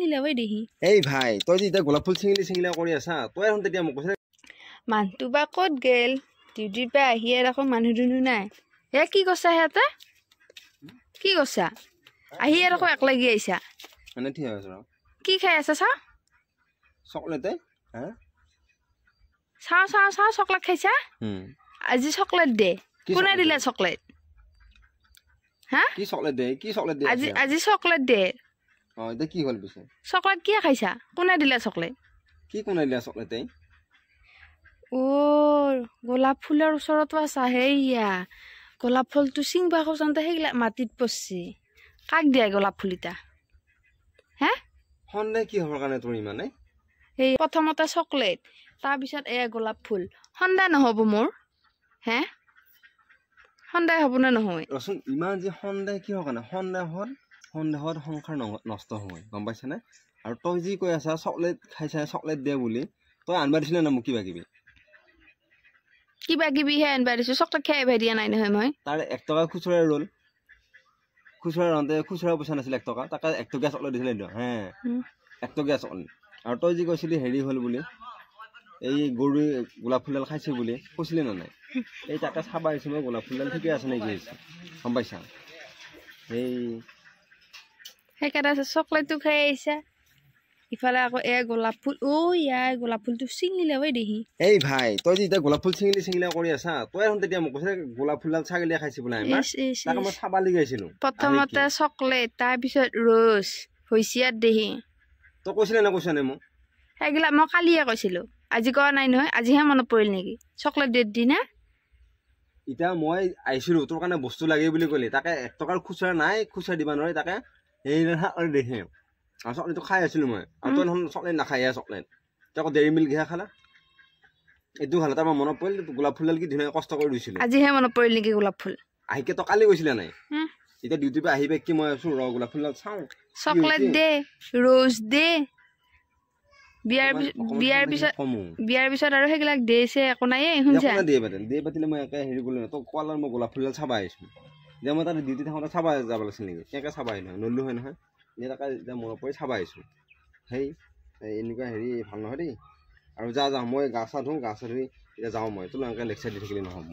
ছিঙিলে দেহি এই ভাই তই যে এতিয়া গোলাপ ফুল ছিঙিলা কৰি আছা তই এখন তেতিয়া মোক কৈছে মানুহটো বা ক'ত গেল ডিউটিৰ পৰা আহি দেখোন মানুহ দুনুহ নাই এ কি কৈছা সিহঁতে কি কৈছা আহি দেখোন এক লাগি আহিছা মানে ঠিক আছে কি খাই আছা চাওঁ চকলেটে হা চাওঁ চাওঁ চাওঁ চকলেট খাইছা আজি চকলেট দে কোনে দিলে চকলেট হা কি চকলেট দে আজি আজি চকলেট দে অ এটা কি হ'ল পিছে চকলেট কিয় খাইছা কোনে দিলে চকলেট কি কোনে দিলে চকলেটে অ গোলাপ ফুলৰ ওচৰতো আছা হেয়া গোলাপ ফুলটো চিংবা খোজোঁতে সেইগিলা মাটিত পৰছি কাক দিয়া গোলাপ ফুল ইটা হে সন্দেহ কি হবৰ কাৰণে তোৰ ইমানে এই প্ৰথমতে চকলেট তাৰপিছত এয়া গোলাপ ফুল সন্দেহ নহ'ব মোৰ হে সন্দেহ হ'ব নে নহয় ৰচোন ইমান যে সন্দেহ কিহৰ কাৰণে সন্দেহত সংসাৰ নষ্ট হয় গম পাইছানে আৰু তই যি কৈ আছা চকলেট খাইছা চকলেট দে বুলি তই আনবা দিছিলে না মোক কিবা কিবিহে আনবা দিছো চকলেট খাই আহিব দিয়া নাই নহয় মই তাৰ 1 টকা খুচুৰা ৰ'ল খুচুৰা ৰওঁতে খুচুৰা পইচা নাছিল 1 টকা তাকে 1 টকীয়া চকলেট দিছিলে হে 1 টকীয়া চকলেট আৰু তই যি কৈছিলি হেৰি হ'ল বুলি এই গৰু গোলাপ ফুলডাল খাইছে বুলি কৈছিলি না নাই এই তাকে চাবা আহিছো মই গোলাপ ফুলডাল ঠিকে আছে নেকি গম পাইছা সেইকাৰণে চকলেটটো খাই আহিছা ইফালে আকৌ এয়া গোলাপ ফুল ইয়াৰ গোলাপ ফুলটো ছিঙিলে দেহি এই ভাই তই যে এতিয়া গোলাপ ফুল ছিঙিলা কৰি আছা তই এখন তেতিয়া মোক কৈছে গোলাপ ফুলডাল ছাগলীয়ে খাইছে বোলে তাকে মই চাবা লাগি আহিছিলো প্ৰথমতে চকলেট তাৰপিছত ৰ'জ হৈছিয়াত দেহি তই কৈছিলে না কৈছা নে মোক সেইগিলা মই কালিয়ে কৈছিলো আজি কোৱা নাই নহয় আজিহে মনত পৰিল নেকি চকলেট ডেট দি না এতিয়া মই আহিছিলো তোৰ কাৰণে বস্তু লাগে বুলি ক'লি তাকে 1 টকাৰ খুচুৰা নাই খুচুৰা দিবা নোৱাৰি তাকে এই আৰু দেখে আৰু চকলেটটো খাই আছিলো মই আৰু তই দেখোন চকলেট নাখাই চকলেট তই আকৌ ডেইৰী মিল্ক খালা এইটো খালা তাৰ মনত পৰিল গোলাপ ফুলডাল কি ধুনীয়া কষ্ট কৰি দিছিলো আজিহে মনত পৰিল নেকি গোলাপ ফুল আহিকে তই কালি কৈছিলা নাই এতিয়া ডিউটিৰ পৰা আহিবে কি মই আছো ৰ গোলাপ ফুলডাল চাওঁ চকলেট দে ৰ'জ দে বিয়াৰ পিছত আৰু সেইবিলাক দেছে একো নাই শুনছা দিয়ে পাতিলে মই একে হেৰি কৰিলো তই কোৱালৰ মই গোলাপ ফুলডাল চাবা আহিছো যে মই তাতে ডিউটি থাকোঁতে চাবা যাব লাগিছিল নেকি কেনেকৈ চাবা আহিলো নললো হয় নহয় তাকে এতিয়া মনত পৰি চাবা আহিছো সেই এনেকুৱা হেৰি ভাল নহয় দেই আৰু যা মই গা চা ধুই এতিয়া যাওঁ মই তোৰ এনেকৈ লেকচাৰ দি থাকিলে নহ'ব